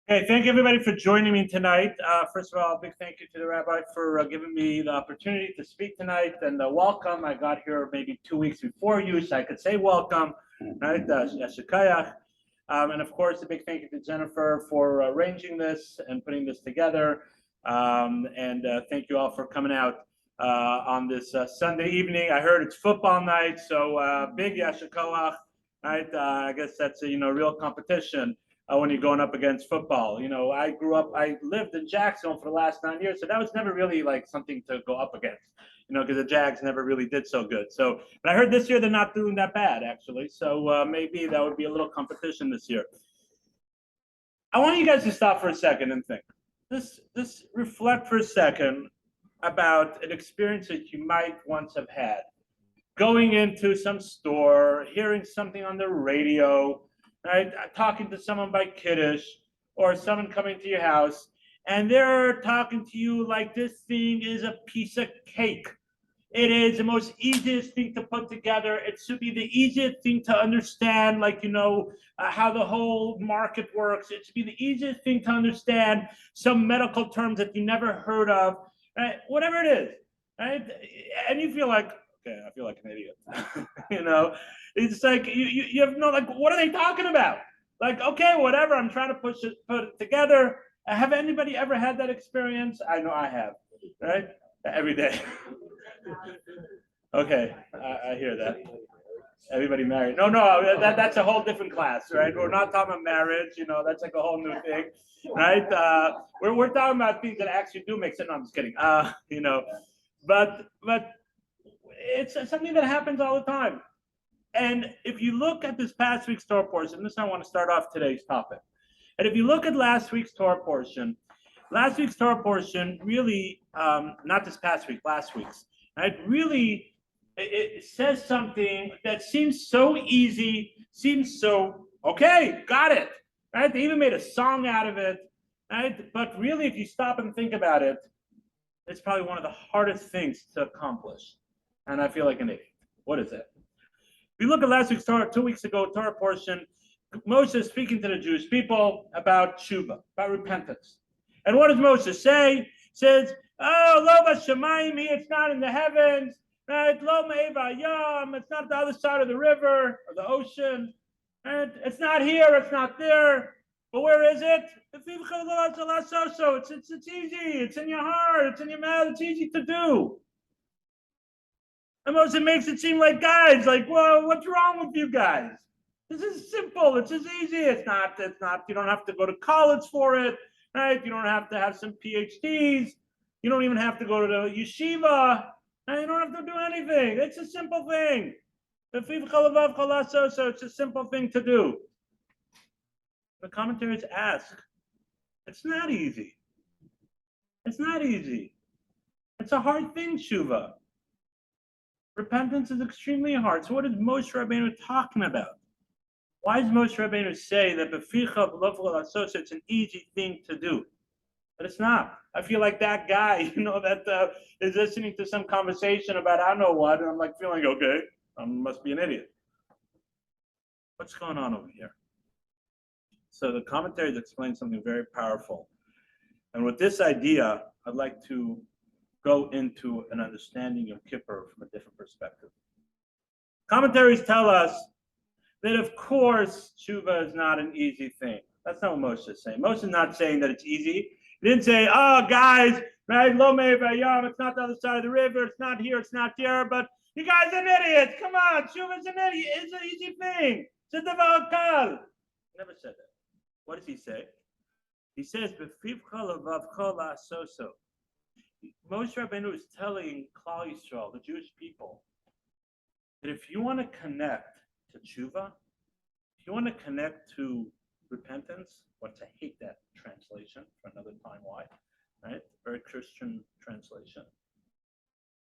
Hey, thank you everybody for joining me tonight. First of all, a big thank you to the rabbi for giving me the opportunity to speak tonight and welcome. I got here maybe 2 weeks before you, so I could say welcome, right? Yashikayach. And of course, a big thank you to Jennifer for arranging this and putting this together. And thank you all for coming out on this Sunday evening. I heard it's football night, so big Yashikayach, right? I guess that's a real competition. When you're going up against football. I lived in Jacksonville for the last 9 years, so that was never really like something to go up against, because the Jags never really did so good. So, but I heard this year they're not doing that bad, actually. So maybe that would be a little competition this year. I want you guys to stop for a second and think. This reflect for a second about an experience that you might once have had. Going into some store, hearing something on the radio, right? Talking to someone by Kiddush or someone coming to your house, and they're talking to you like this thing is a piece of cake. It is the most easiest thing to put together. It should be the easiest thing to understand, like, how the whole market works. It should be the easiest thing to understand some medical terms that you never heard of, right? Whatever it is, right? And you feel like, okay, I feel like an idiot. It's like you have like, what are they talking about? Like, okay, whatever. I'm trying to put it together. Have anybody ever had that experience? I know I have, right? Every day. Okay, I hear that. Everybody married? No, that's a whole different class, right? We're not talking about marriage. That's like a whole new thing, right? We're talking about things that actually do make sense. No, I'm just kidding. But it's something that happens all the time. And if you look at this past week's Torah portion, this I want to start off today's topic. And if you look at last week's Torah portion really, not this past week, last week's, right? Really, it says something that seems so easy, seems so, okay, got it, right? They even made a song out of it, right? But really, if you stop and think about it, it's probably one of the hardest things to accomplish. And I feel like an idiot. What is it? If you look at last week's Torah, 2 weeks ago, Torah portion, Moshe speaking to the Jewish people about tshuva, about repentance. And what does Moshe say? He says, oh, lo b'shamayim, it's not in the heavens, right? Lo me'eva yam, it's not the other side of the river or the ocean. Right? It's not here, it's not there. But where is it? It's easy, it's in your heart, it's in your mouth, it's easy to do. And Moshe makes it seem like, guys, like, whoa, what's wrong with you guys? This is simple. It's as easy. It's not, you don't have to go to college for it, right? You don't have to have some PhDs. You don't even have to go to the yeshiva. And you don't have to do anything. It's a simple thing. It's a simple thing to do. The commentaries ask, it's not easy. It's not easy. It's a hard thing, tshuva. Repentance is extremely hard. So what is Moshe Rabbeinu talking about? Why does Moshe Rabbeinu say that it's an easy thing to do? But it's not. I feel like that guy, that is listening to some conversation about I don't know what, and I'm like feeling, okay, I must be an idiot. What's going on over here? So the commentaries explain something very powerful. And with this idea, I'd like to go into an understanding of Kippur from a different perspective. Commentaries tell us that, of course, tshuva is not an easy thing. That's not what Moshe is saying. Moshe is not saying that it's easy. He didn't say, oh, guys, right, lo me'eva, it's not the other side of the river, it's not here, it's not there, but you guys are idiots. Come on, tshuva is an idiot. It's an easy thing. It's a davar kal. Never said that. What does he say? He says, b'fivcha levavcha la'asoso. Moshe Rabbeinu is telling Klal Yisrael, the Jewish people, that if you want to connect to tshuva, if you want to connect to repentance, I hate that translation for another time, why? Right? Very Christian translation.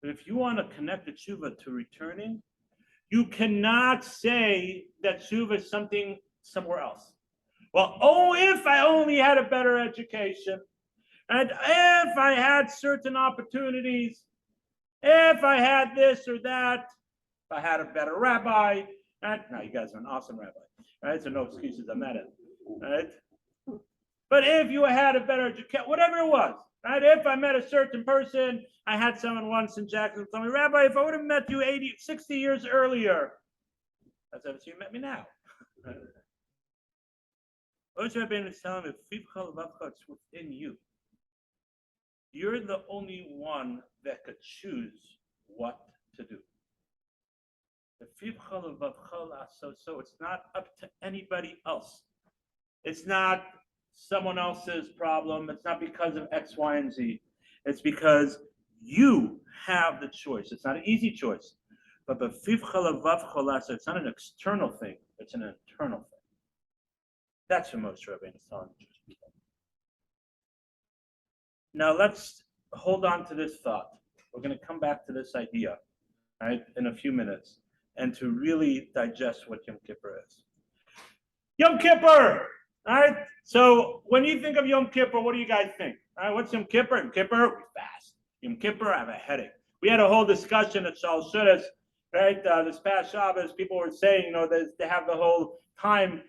But if you want to connect the tshuva to returning, you cannot say that tshuva is something somewhere else. Well, if I only had a better education, and if I had certain opportunities, if I had this or that, if I had a better rabbi, right? Now you guys are an awesome rabbi, right? So no excuses on that end, right? But if you had a better education, whatever it was, right? If I met a certain person, I had someone once in Jackson tell me, Rabbi, if I would have met you 80, 60 years earlier, that's if you met me now. Moshe Rabbeinu is telling me, it's within you. You're the only one that could choose what to do. So it's not up to anybody else. It's not someone else's problem. It's not because of X, Y, and Z. It's because you have the choice. It's not an easy choice. But it's not an external thing. It's an internal thing. That's what Moshe Rabbeinu is telling the Jewish people. Now let's hold on to this thought. We're going to come back to this idea, right, in a few minutes, and to really digest what Yom Kippur is. Yom Kippur! All right. So when you think of Yom Kippur, what do you guys think? All right. What's Yom Kippur? Yom Kippur, we fast. Yom Kippur, I have a headache. We had a whole discussion at Shal Shudas, right? This past Shabbos, people were saying, they have the whole time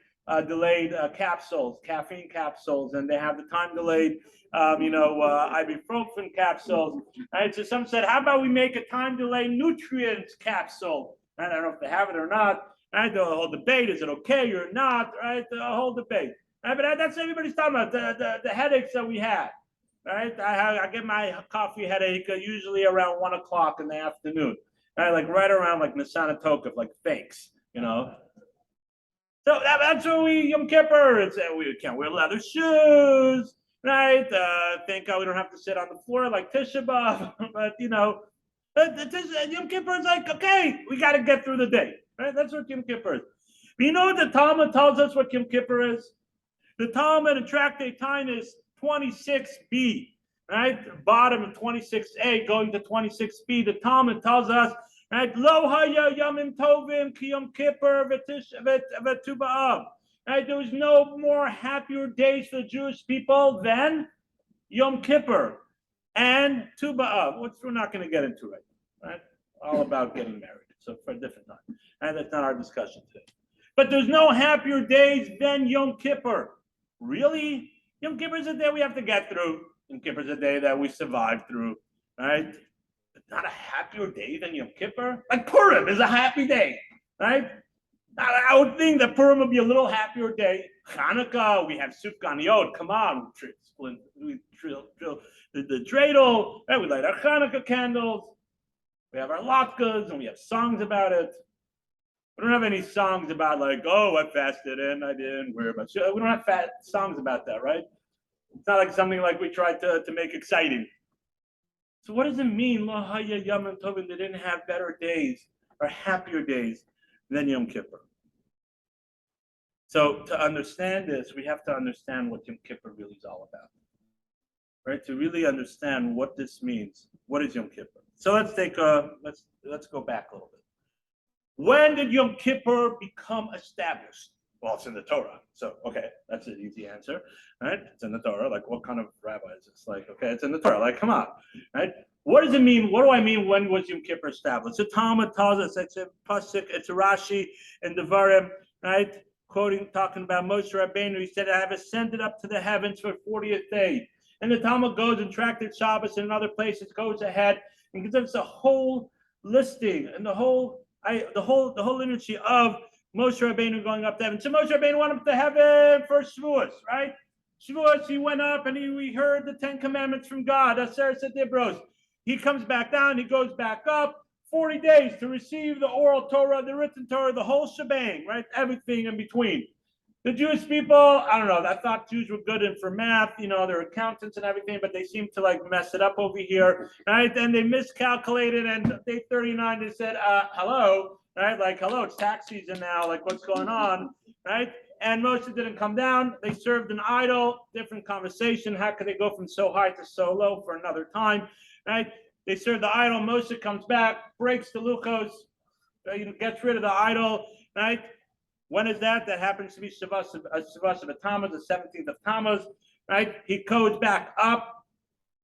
delayed capsules, caffeine capsules, and they have the time delayed, ibuprofen capsules. Right. So some said, how about we make a time delayed nutrients capsule? And I don't know if they have it or not. Right, the whole debate, is it okay or not, right? The whole debate. Right, but that's what everybody's talking about, the headaches that we had. Right? I get my coffee headache usually around 1 o'clock in the afternoon. Right, like right around like Nissan Tokef, like fakes, So that's what Yom Kippur, we can't wear leather shoes, right? Thank God we don't have to sit on the floor like Tisha B'Av, but Yom Kippur is like, okay, we got to get through the day. Right? That's what Yom Kippur is. But you know what the Talmud tells us what Yom Kippur is? The Talmud in Tractate Tainus 26b, right? Bottom of 26a, going to 26b, the Talmud tells us, right? Lo haya yamim tovim ki Yom Kippur v'tu b'av. Right? There was no more happier days for the Jewish people than Yom Kippur and Tu B'Av, which we're not going to get into right? All about getting married. So for a different time. And that's not our discussion today. But there's no happier days than Yom Kippur. Really? Yom Kippur is a day we have to get through. Yom Kippur is a day that we survive through. Right? But not a happier day than Yom Kippur? Like Purim is a happy day. Right? I would think that Purim would be a little happier day. Hanukkah, we have Sufgan Yod. Come on. We drill the dreidel. Right? We light our Hanukkah candles. We have our latkes and we have songs about it. We don't have any songs about like, oh, I fasted and I didn't wear much. We don't have songs about that, right? It's not like something like we tried to make exciting. So what does it mean? Lo haya yamim tovim, they didn't have better days or happier days than Yom Kippur. So to understand this, we have to understand what Yom Kippur really is all about. Right? To really understand what this means. What is Yom Kippur? So let's go back a little bit. When did Yom Kippur become established? Well, it's in the Torah. So, okay, that's an easy answer, right? It's in the Torah. Like, what kind of rabbi is this? Like, okay, it's in the Torah. Like, come on, right? What does it mean? What do I mean? When was Yom Kippur established? The Talmud tells us it's a pasuk, it's a Rashi in Devarim, right? Talking about Moshe Rabbeinu. He said, I have ascended up to the heavens for 40th day. And the Talmud goes and Tractate Shabbos and other places goes ahead and gives us a whole listing and the whole lineage of Moshe Rabbeinu going up to heaven. So Moshe Rabbeinu went up to heaven for Shavuos, right? Shavuos, he went up and we heard the 10 commandments from God. Aseret Dibros. He comes back down, he goes back up, 40 days to receive the oral Torah, the written Torah, the whole shebang, right? Everything in between. The Jewish people, I don't know, I thought Jews were good for math, they're accountants and everything, but they seem to mess it up over here, right? And they miscalculated, and day 39, they said, hello, right? Like, hello, it's tax season now, like, what's going on, right? And Moshe didn't come down. They served an idol, different conversation. How could they go from so high to so low for another time, right? They served the idol. Moshe comes back, breaks the luchos, gets rid of the idol, right? When is that? That happens to be Shavuos of Tammuz, the 17th of Tammuz, right? He goes back up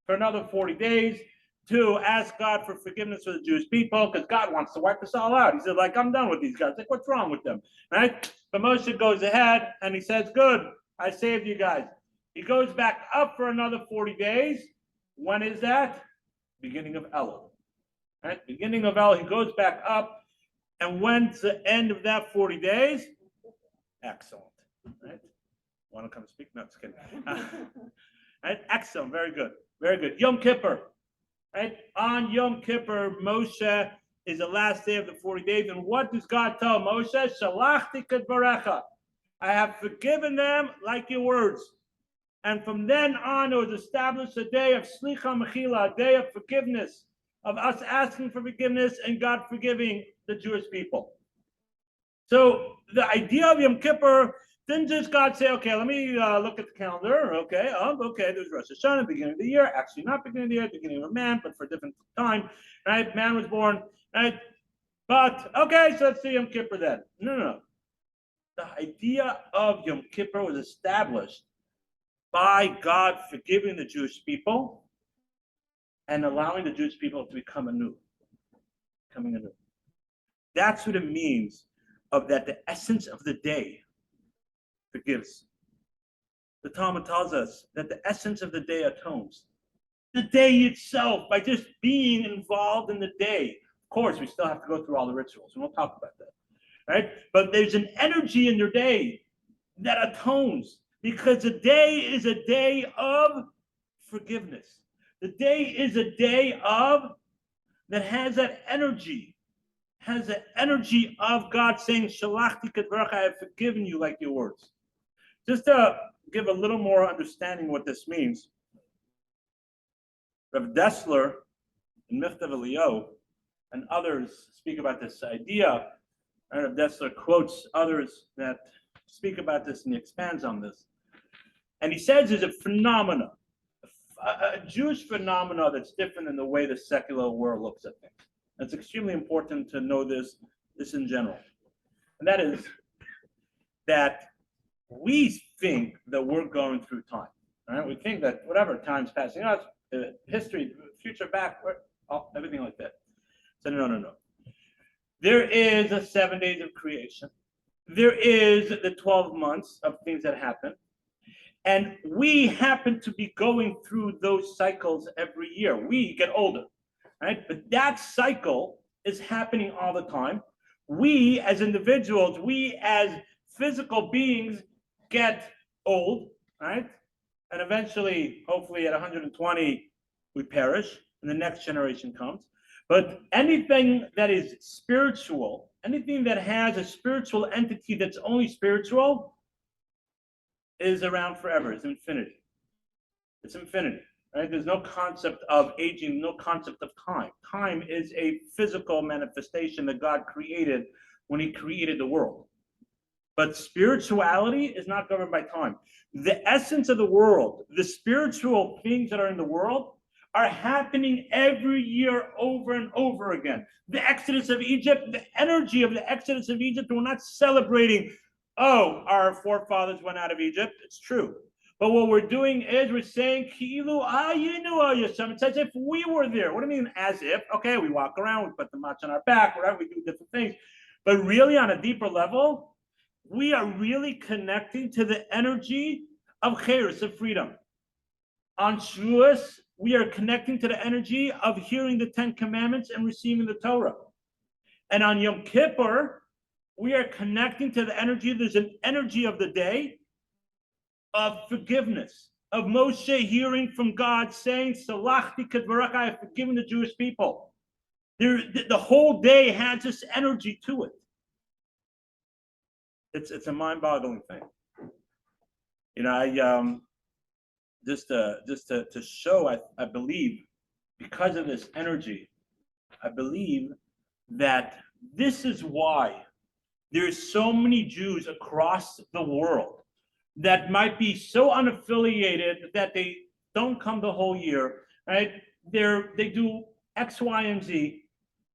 for another 40 days to ask God for forgiveness for the Jewish people because God wants to wipe us all out. He said, I'm done with these guys. Like, what's wrong with them, right? But Moshe goes ahead and he says, good, I saved you guys. He goes back up for another 40 days. When is that? Beginning of Elul. Right? Beginning of Elul, he goes back up. And when's the end of that 40 days? Excellent. Right? Want to come speak? No, just kidding. Right? Excellent. Very good. Very good. Yom Kippur. Right? On Yom Kippur, Moshe is the last day of the 40 days. And what does God tell Moshe? Shalachti kedvarecha. I have forgiven them like your words. And from then on, it was established a day of Slicha Mechila, a day of forgiveness, of us asking for forgiveness and God forgiving the Jewish people. So the idea of Yom Kippur didn't just God say, okay, let me look at the calendar. Okay, there's Rosh Hashanah, beginning of the year. Actually, not beginning of the year, beginning of man, but for a different time. Right? Man was born. Right? But okay, so let's see Yom Kippur then. No. The idea of Yom Kippur was established by God forgiving the Jewish people and allowing the Jewish people to becoming anew. That's what it means of that the essence of the day forgives. The Talmud tells us that the essence of the day atones. The day itself, by just being involved in the day. Of course, we still have to go through all the rituals, and we'll talk about that. Right? But there's an energy in your day that atones. Because the day is a day of forgiveness. The day is a day of that has that energy, of God saying, Shalachti kedvarecha, I have forgiven you like your words. Just to give a little more understanding what this means, Rav Dessler in Michtav Eliyahu and others speak about this idea. And Rav Dessler quotes others that speak about this and he expands on this. And he says there's a phenomena, a Jewish phenomena that's different than the way the secular world looks at things. It's extremely important to know this in general. And that is that we think that we're going through time. Right? We think that whatever time's passing us, history, future, back, everything like that. So no. There is a 7 days of creation. There is the 12 months of things that happen. And we happen to be going through those cycles every year. We get older, right? But that cycle is happening all the time. We as individuals, we as physical beings get old, right? And eventually, hopefully at 120, we perish and the next generation comes. But anything that is spiritual, anything that has a spiritual entity that's only spiritual, is around forever. It's infinity. It's infinity, right? There's no concept of aging, no concept of time. Time is a physical manifestation that God created when he created the world. But spirituality is not governed by time. The essence of the world, the spiritual things that are in the world are happening every year over and over again. The Exodus of Egypt, the energy of the Exodus of Egypt, we're not celebrating, oh, our forefathers went out of Egypt. It's true. But what we're doing is we're saying, Ki'ilu ayinu al Yashem. It's as if we were there. What do you mean, as if? Okay, we walk around, we put the match on our back, whatever, we do different things. But really, on a deeper level, we are really connecting to the energy of Chayrus, of freedom. On Shavuos, we are connecting to the energy of hearing the 10 Commandments and receiving the Torah. And on Yom Kippur, we are connecting to the energy. There's an energy of the day of forgiveness, of Moshe hearing from God saying, Salachti kedvarecha, I have forgiven the Jewish people. The whole day has this energy to it. It's a mind-boggling thing. You know, I just to show, I believe, because of this energy, I believe that this is why there's so many Jews across the world that might be so unaffiliated that they don't come the whole year, right? They do X, Y, and Z,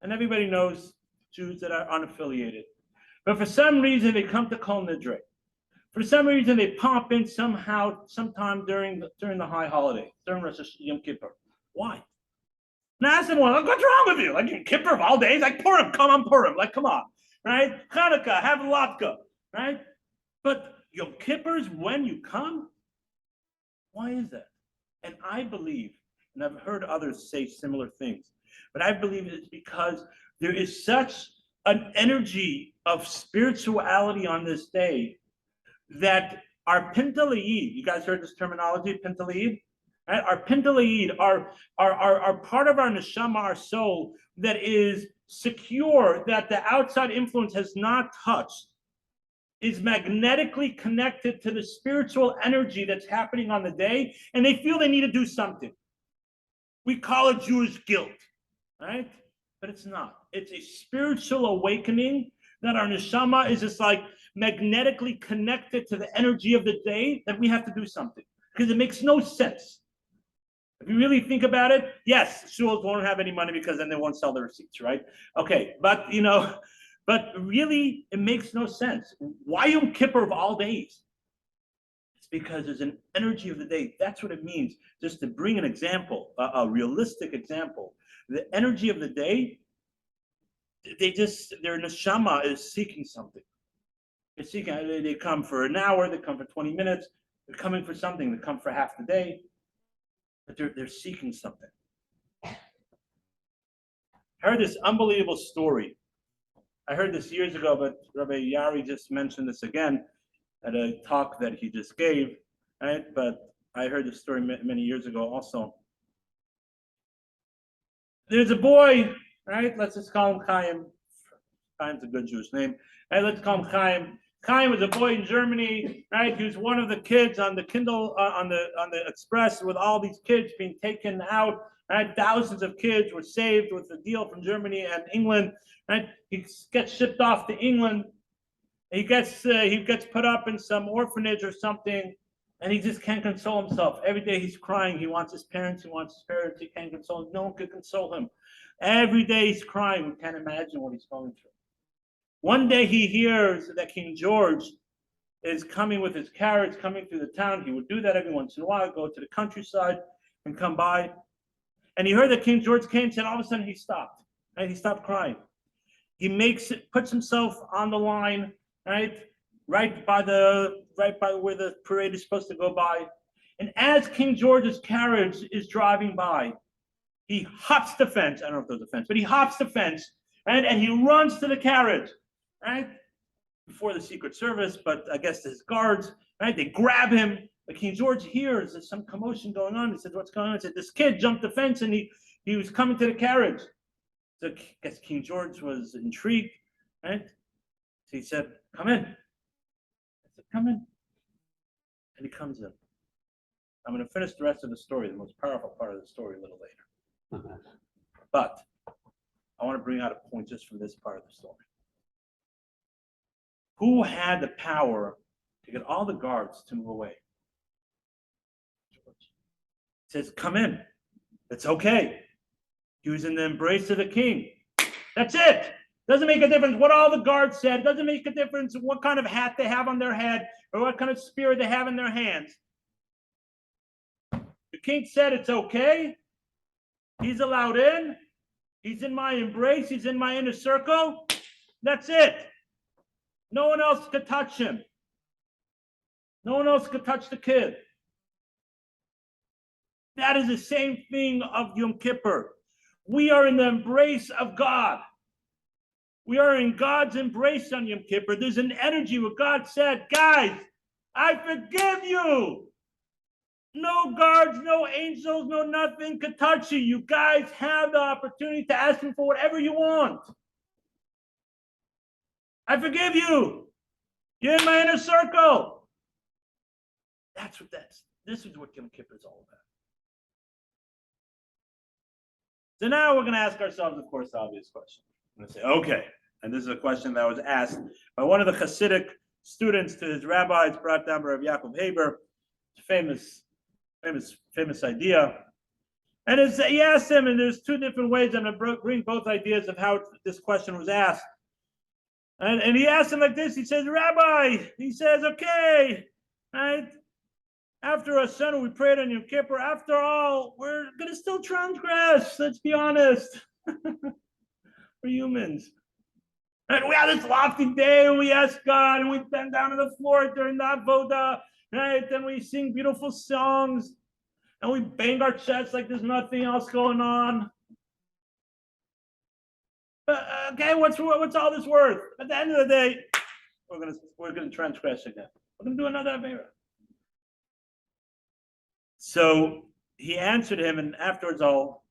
and everybody knows Jews that are unaffiliated. But for some reason, they come to Kol Nidre. For some reason, they pop in sometime during the high holiday, during Rosh Hashanah, Yom Kippur. Why? And I asked them, well, what's wrong with you? Like Yom Kippur of all days? Like Purim, come on Purim. Like, come on, right? Hanukkah, have latke, right? But Yom Kippur is when you come. Why is that? And I believe, and I've heard others say similar things, but I believe it's because there is such an energy of spirituality on this day that our Pintalayid, you guys heard this terminology, Pintalayid? Right? Our Pintalayid, our part of our neshama, our soul, that is secure, that the outside influence has not touched, is magnetically connected to the spiritual energy that's happening on the day, and they feel they need to do something. We call it Jewish guilt, right? But it's not. It's a spiritual awakening that our neshama is just like magnetically connected to the energy of the day, that we have to do something because it makes no sense. If you really think about it, yes, shuls won't have any money because then they won't sell their receipts, right? Okay, but but really, it makes no sense. Why Yom Kippur of all days? It's because there's an energy of the day. That's what it means. Just to bring an example, a realistic example, the energy of the day, their neshama is seeking something. They're seeking. They come for an hour. They come for 20 minutes. They're coming for something. They come for half the day. But they're seeking something. I heard this unbelievable story. I heard this years ago, but Rabbi Yari just mentioned this again at a talk that he just gave, right? But I heard this story many years ago also. There's a boy, right? Let's just call him Chaim. Chaim's a good Jewish name. Right? Let's call him Chaim. Chaim was a boy in Germany, right? He was one of the kids on the Kindle, on the Express, with all these kids being taken out. Right? Thousands of kids were saved with a deal from Germany and England. Right? He gets shipped off to England. He gets put up in some orphanage or something, and he just can't console himself. Every day he's crying. He wants his parents. He wants his parents. He can't console him. No one could console him. Every day he's crying. We can't imagine what he's going through. One day he hears that King George is coming with his carriage, coming through the town. He would do that every once in a while, go to the countryside and come by. And he heard that King George came, and all of a sudden he stopped. Right? He stopped crying. He puts himself on the line, right by where the parade is supposed to go by. And as King George's carriage is driving by, he hops the fence. I don't know if there's a fence, but he hops the fence, right? And he runs to the carriage, right? Before the Secret Service, but I guess his guards, right? They grab him. But King George hears there's some commotion going on. He says, "What's going on?" He said, "This kid jumped the fence and he was coming to the carriage." So I guess King George was intrigued, right? So he said, "Come in." I said, "Come in." And he comes in. I'm going to finish the rest of the story, the most powerful part of the story, a little later. But I want to bring out a point just from this part of the story. Who had the power to get all the guards to move away? George. He says, "Come in. It's okay." He was in the embrace of the king. That's it. Doesn't make a difference what all the guards said. Doesn't make a difference what kind of hat they have on their head or what kind of spear they have in their hands. The king said it's okay. He's allowed in. He's in my embrace. He's in my inner circle. That's it. No one else could touch him. No one else could touch the kid. That is the same thing of Yom Kippur. We are in the embrace of God. We are in God's embrace on Yom Kippur. There's an energy where God said, "Guys, I forgive you. No guards, no angels, no nothing could touch you. You guys have the opportunity to ask me for whatever you want. I forgive you. You're in my inner circle." This is what Yom Kippur is all about. So now we're going to ask ourselves, of course, the obvious question. I'm going to say, okay, and this is a question that was asked by one of the Hasidic students to his rabbi. It's brought down by Rav Yaakov Haber. It's a famous idea. And he asked him, and there's two different ways. I'm going to bring both ideas of how this question was asked. And he asked him like this. He says, "Rabbi," he says, "okay, right? After a Sunday, we prayed on Yom Kippur. After all, we're going to still transgress. Let's be honest. We're humans. And we have this lofty day, and we ask God, and we bend down to the floor during the avoda, right? Then we sing beautiful songs and we bang our chests like there's nothing else going on. Okay, what's all this worth? At the end of the day, we're gonna transgress again. We're gonna do another Avera. So he answered him, and afterwards I'll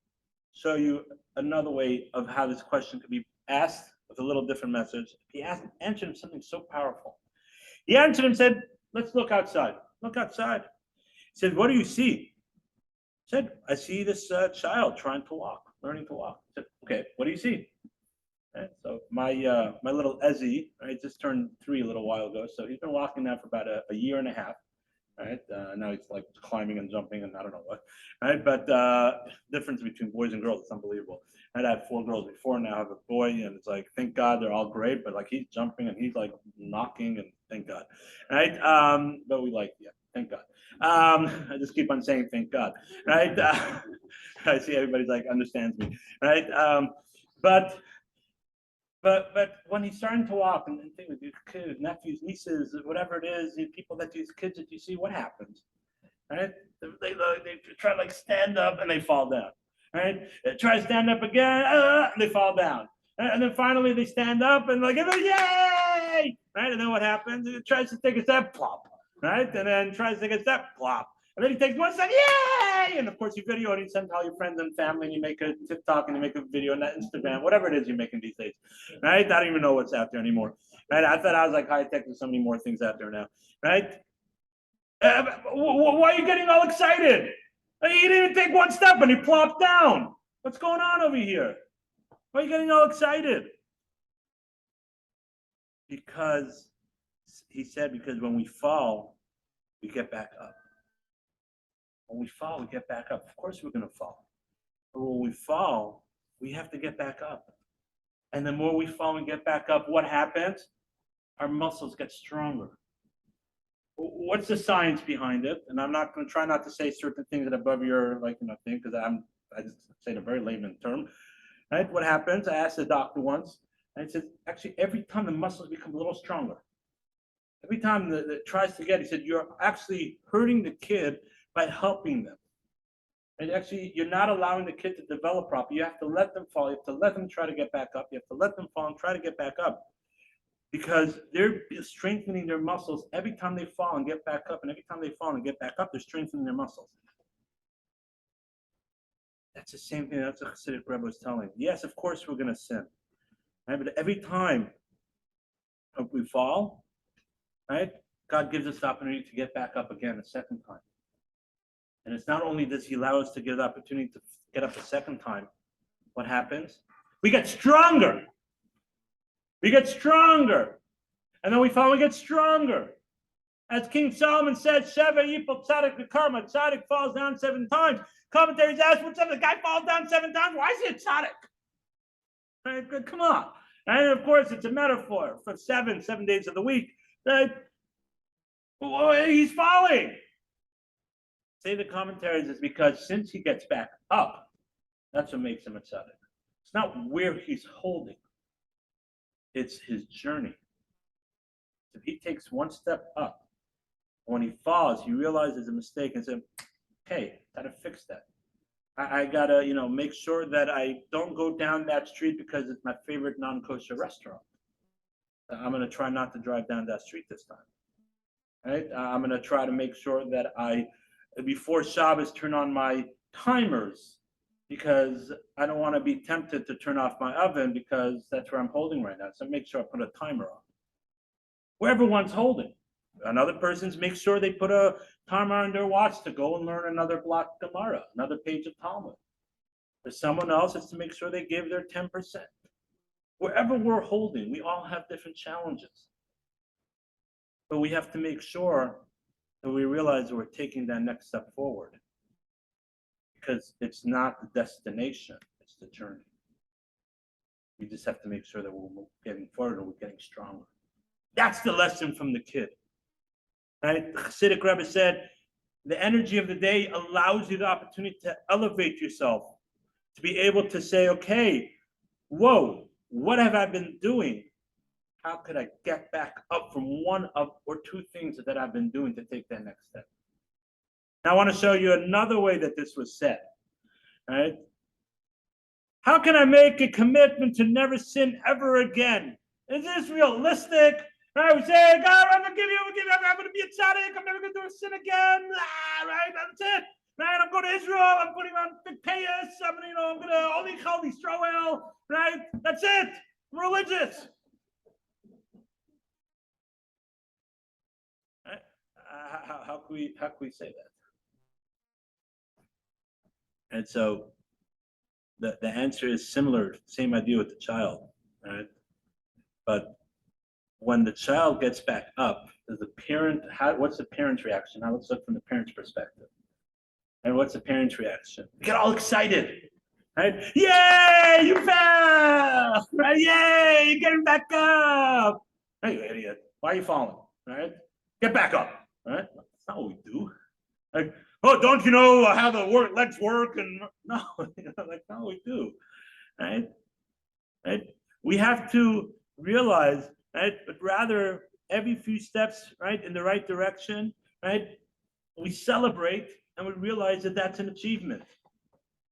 show you another way of how this question could be asked with a little different message. He answered him something so powerful. He answered him, said, let's look outside. Look outside. He said, what do you see? He said, I see this child trying to walk, learning to walk. I said, okay, what do you see? Right, so my little Ezzy, right, just turned 3 a little while ago. So he's been walking now for about a year and a half. Right, now he's like climbing and jumping and I don't know what. Right, but difference between boys and girls, it's unbelievable. Right, I had 4 girls before, now I have a boy, and it's like, thank God they're all great, but like he's jumping and he's like knocking, and thank God. Right, but we like, yeah, thank God. I just keep on saying thank God. Right, I see everybody's like understands me. Right, but when he's starting to walk and think with your kids, nephews, nieces, whatever it is, the people that these kids that you see, what happens? Right? They try to like stand up and they fall down. Right? They try to stand up again, they fall down. And then finally they stand up and like, yay! Right? And then what happens? He tries to take a step, plop. Right? And then tries to take a step, plop. And then he takes one step, yay! And of course, you video and you send to all your friends and family, and you make a TikTok and you make a video on that Instagram, whatever it is you're making these days. Right? I don't even know what's out there anymore. Right? I thought I was like high tech. There's so many more things out there now. Right? Why are you getting all excited? He didn't even take one step and he plopped down. What's going on over here? Why are you getting all excited? Because he said, because when we fall, we get back up. When we fall, we get back up. Of course we're going to fall. But when we fall, we have to get back up. And the more we fall and get back up, what happens? Our muscles get stronger. What's the science behind it? And I'm not going to try not to say certain things that above your thing, because I just say in a very layman term. Right? What happens? I asked the doctor once, and he said, actually, every time the muscles become a little stronger, every time that it tries to get, he said, you're actually hurting the kid by helping them. And actually, you're not allowing the kid to develop properly. You have to let them fall. You have to let them try to get back up. You have to let them fall and try to get back up. Because they're strengthening their muscles every time they fall and get back up. And every time they fall and get back up, they're strengthening their muscles. That's the same thing that's what Hasidic Rebbe was telling. Yes, of course we're going to sin. Right? But every time we fall, right, God gives us the opportunity to get back up again a second time. And it's not only does he allow us to get the opportunity to get up a second time, what happens? We get stronger. We get stronger. And then we finally get stronger. As King Solomon said, Sheva Yipol Tzadik V'Karma, Tzadik falls down 7 times. Commentaries ask, what's up? The guy falls down 7 times. Why is he a Tzadik? Right? Come on. And of course, it's a metaphor for 7 days of the week. Right? He's falling. Say the commentaries is because since he gets back up, that's what makes him a tzaddik. It's not where he's holding. It's his journey. If he takes one step up, when he falls, he realizes a mistake and says, okay, gotta fix that. I gotta, make sure that I don't go down that street because it's my favorite non-kosher restaurant. I'm gonna try not to drive down that street this time. Right? I'm gonna try to make sure that before Shabbos, turn on my timers because I don't want to be tempted to turn off my oven because that's where I'm holding right now. So make sure I put a timer on. Wherever one's holding. Another person's make sure they put a timer on their watch to go and learn another block Gemara, another page of Talmud. For someone else, it's to make sure they give their 10%. Wherever we're holding, we all have different challenges. But we have to make sure that we realize we're taking that next step forward. Because it's not the destination, it's the journey. We just have to make sure that we're getting forward and we're getting stronger. That's the lesson from the kid. Right? The Hasidic Rebbe said, the energy of the day allows you the opportunity to elevate yourself, to be able to say, okay, whoa, what have I been doing how could I get back up from one of or two things that I've been doing to take that next step? Now, I want to show you another way that this was said. Right? How can I make a commitment to never sin ever again? Is this realistic? Right? We say, God, I'm gonna give you, I'm gonna be a tzaddik, I'm never gonna do a sin again. Right? That's it. Right? I'm going to Israel, I'm putting on big payas, I'm gonna only call Yisrael, right? That's it. I'm religious. Right? How can we say that? And so the answer is similar, same idea with the child, right? But when the child gets back up, does the parent, what's the parent's reaction? Now let's look from the parent's perspective. And what's the parent's reaction? They get all excited, right? Yay, you fell, right? Yay, you're getting back up. Hey, you idiot, why are you falling, right? Get back up, right? That's not what we do. Like, oh, don't you know how the legs work? And no, like, no, we do, right? Right? We have to realize, right? But rather, every few steps, right, in the right direction, right, we celebrate and we realize that that's an achievement,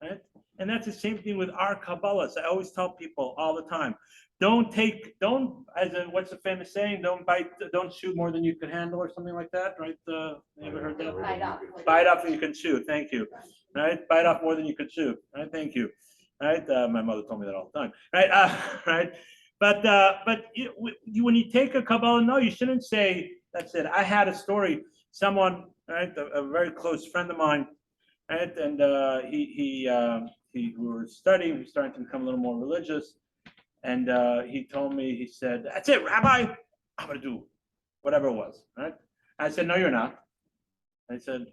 right? And that's the same thing with our Kabbalahs. I always tell people all the time, don't, what's the famous saying? Don't shoot more than you can handle, or something like that, right? You ever heard that? Bite off than you can chew. Thank you. Right? Bite off more than you can chew. Right? Thank you. Right? My mother told me that all the time. Right? Right? But when you take a Kabbalah, no, you shouldn't say, that's it. I had a story. Someone, right, a very close friend of mine, right, and we were studying. He was starting to become a little more religious, and he told me, he said, "That's it, Rabbi. I'm gonna do whatever it was." Right? I said, "No, you're not." I said,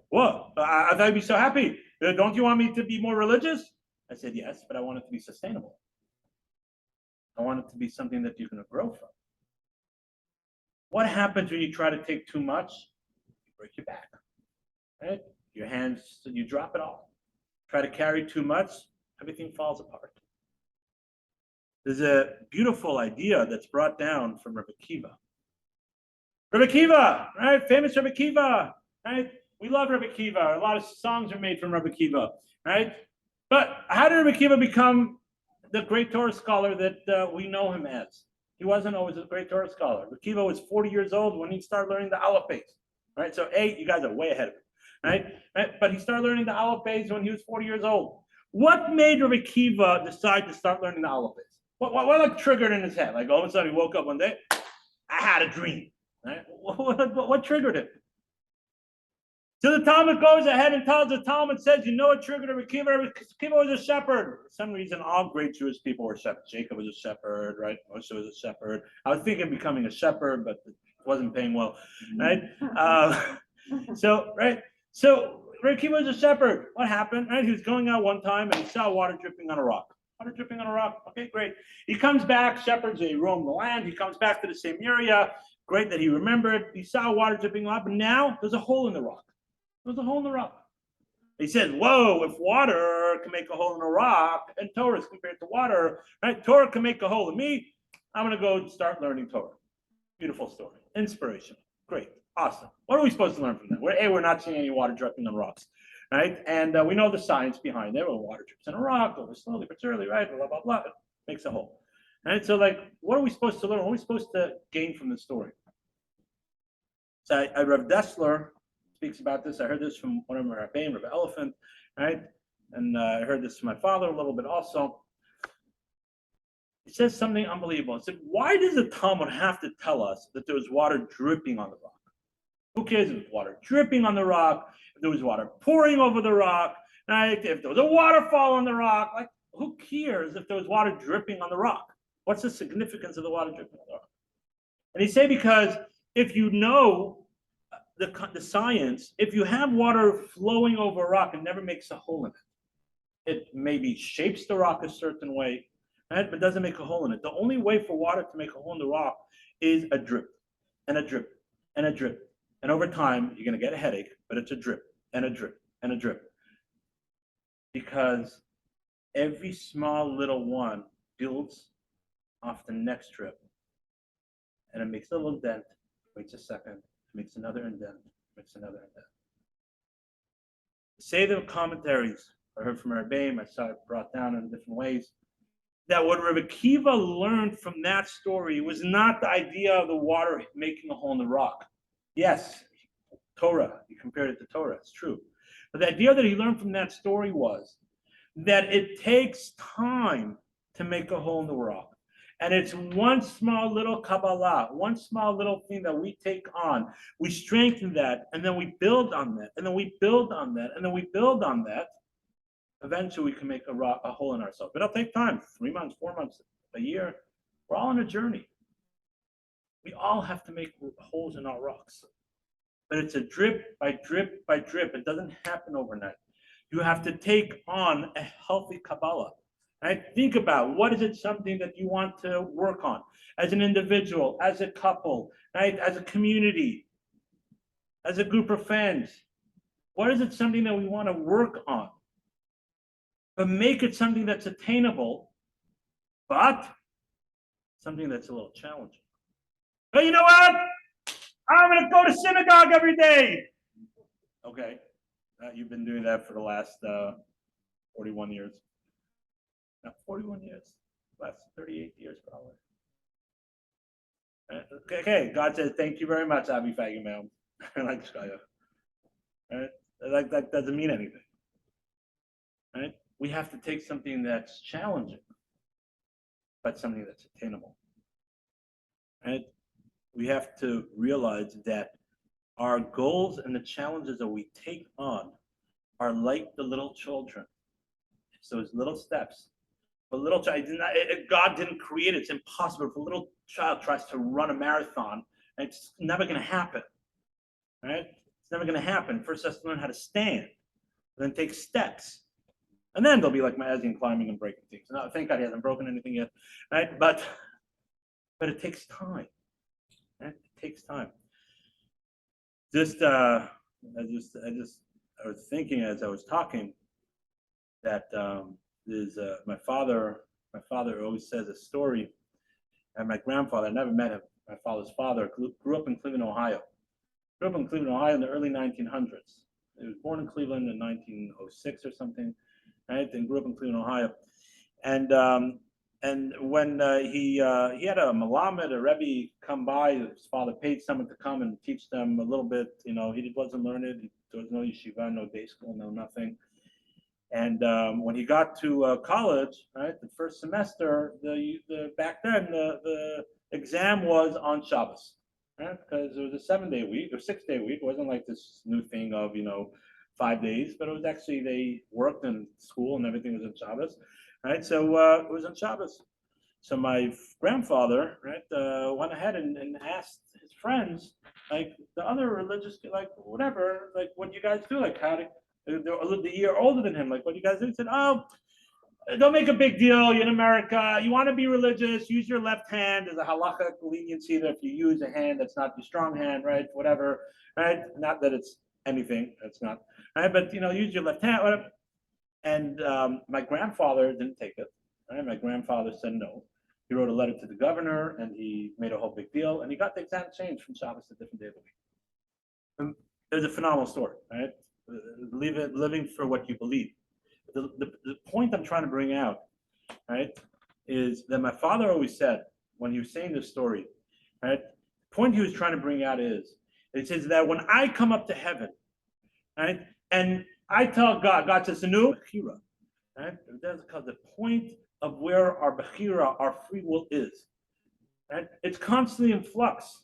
"What? I thought you'd be so happy. Don't you want me to be more religious?" I said, "Yes, but I want it to be sustainable. I want it to be something that you're going to grow from." What happens when you try to take too much? You break your back, right? Your hands, you drop it all. Try to carry too much, everything falls apart. There's a beautiful idea that's brought down from Rabbi Kiva. Rabbi Kiva, right? Famous Rabbi Kiva, right? We love Rabbi Kiva. A lot of songs are made from Rabbi Kiva, right? But how did Rabbi Kiva become the great Torah scholar that we know him as? He wasn't always a great Torah scholar. Rabbi Kiva was 40 years old when he started learning the Aleph Beis, right? So you guys are way ahead of him, right? But he started learning the Aleph Beis when he was 40 years old. What made Rabbi Kiva decide to start learning the Aleph Beis? What like triggered in his head? Like all of a sudden he woke up one day, I had a dream, right? What triggered it? So the Talmud goes ahead and tells the Talmud, says, you know what triggered Rabbi Kiva? Rabbi Kiva was a shepherd. For some reason, all great Jewish people were shepherds. Jacob was a shepherd, right? Moshe was a shepherd. I was thinking of becoming a shepherd, but it wasn't paying well, right? So Rabbi Kiva was a shepherd. What happened? Right? He was going out one time and he saw water dripping on a rock. Water dripping on a rock. Okay, great. He comes back. Shepherds, they roam the land. He comes back to the same area. Great that he remembered. He saw water dripping up, and now there's a hole in the rock. There's a hole in the rock. He says, whoa, if water can make a hole in a rock, and Torah is compared to water, right? Torah can make a hole in me. I'm going to go start learning Torah. Beautiful story. Inspirational. Great. Awesome. What are we supposed to learn from that? We're not seeing any water dripping on rocks, right? And we know the science behind it. Well, water drips in a rock, over slowly but surely, right? Blah, blah, blah. It makes a hole. Right? So, like, what are we supposed to learn? What are we supposed to gain from the story? So Rav Dessler speaks about this. I heard this from one of my Rabbein, Rabbi Elephant, right? And I heard this from my father a little bit also. He says something unbelievable. He said, why does the Talmud have to tell us that there was water dripping on the rock? Who cares if it's water dripping on the rock, if there was water pouring over the rock, right? If there was a waterfall on the rock, like, who cares if there was water dripping on the rock? What's the significance of the water dripping on the rock? And he said, because if you know the science, if you have water flowing over a rock, it never makes a hole in it. It maybe shapes the rock a certain way, right? But doesn't make a hole in it. The only way for water to make a hole in the rock is a drip, and a drip, and a drip. And over time, you're going to get a headache, but it's a drip, and a drip, and a drip. Because every small little one builds off the next drip, and it makes a little dent, waits a second, makes another indent, makes another indent. Say the commentaries I heard from Rebbeim, I saw it brought down in different ways, that what Rebbe Kiva learned from that story was not the idea of the water making a hole in the rock. Yes, Torah, you compared it to Torah, it's true. But the idea that he learned from that story was that it takes time to make a hole in the rock. And it's one small little Kabbalah, one small little thing that we take on. We strengthen that, and then we build on that, and then we build on that, and then we build on that. Eventually, we can make a hole in ourselves. But it'll take time, 3 months, 4 months, a year. We're all on a journey. We all have to make holes in our rocks. But it's a drip by drip by drip. It doesn't happen overnight. You have to take on a healthy Kabbalah. Right? Think about what is it something that you want to work on as an individual, as a couple, right? As a community, as a group of friends. What is it something that we want to work on? But make it something that's attainable, but something that's a little challenging. But you know what? I'm going to go to synagogue every day. Okay. You've been doing that for the last 41 years. Not 41 years, last 38 years probably. Okay, God says, thank you very much, Abi Fagimel. Like Shkaya. Right? Like that doesn't mean anything. Right? We have to take something that's challenging, but something that's attainable. Right? We have to realize that our goals and the challenges that we take on are like the little children. It's those little steps. A little child, God didn't create it. It's impossible. If a little child tries to run a marathon, it's never going to happen. Right? It's never going to happen. First, has to learn how to stand, then take steps, and then they'll be like Ma'azin, climbing and breaking things. Now, thank God he hasn't broken anything yet, right? But it takes time. Right? It takes time. I was thinking as I was talking that. My father always says a story, and my grandfather, I never met him, my father's father, grew up in Cleveland, Ohio. Grew up in Cleveland, Ohio in the early 1900s. He was born in Cleveland in 1906 or something, right? And grew up in Cleveland, Ohio. And when he had a Malamed, a Rebbe come by, his father paid someone to come and teach them a little bit. You know, he wasn't learned. There was no yeshiva, no day school, no nothing. And when he got to college, right, the first semester, back then the exam was on Shabbos, right? Because it was a 7-day week or 6-day week. It wasn't like this new thing of 5 days, but it was actually they worked in school and everything was on Shabbos, right? So it was on Shabbos. So my grandfather, right, went ahead and asked his friends, like the other religious, like whatever, like what do you guys do, like how do they're a year older than him. Like, what do you guys do? He said, oh, don't make a big deal. You're in America. You want to be religious, use your left hand. There's a halachic leniency that if you use a hand that's not your strong hand, right? Whatever, right? Not that it's anything. That's not, right? But, use your left hand, whatever. And my grandfather didn't take it, right? My grandfather said no. He wrote a letter to the governor, and he made a whole big deal, and he got the exam changed from Shabbos to a different day of the week. And it's a phenomenal story, right? Living for what you believe. The point I'm trying to bring out, right, is that my father always said when he was saying this story, right, the point he was trying to bring out is, it says that when I come up to heaven, right, and I tell God says, "No, Bechira," right? That's because the point of where our Bechira, our free will is, right? It's constantly in flux.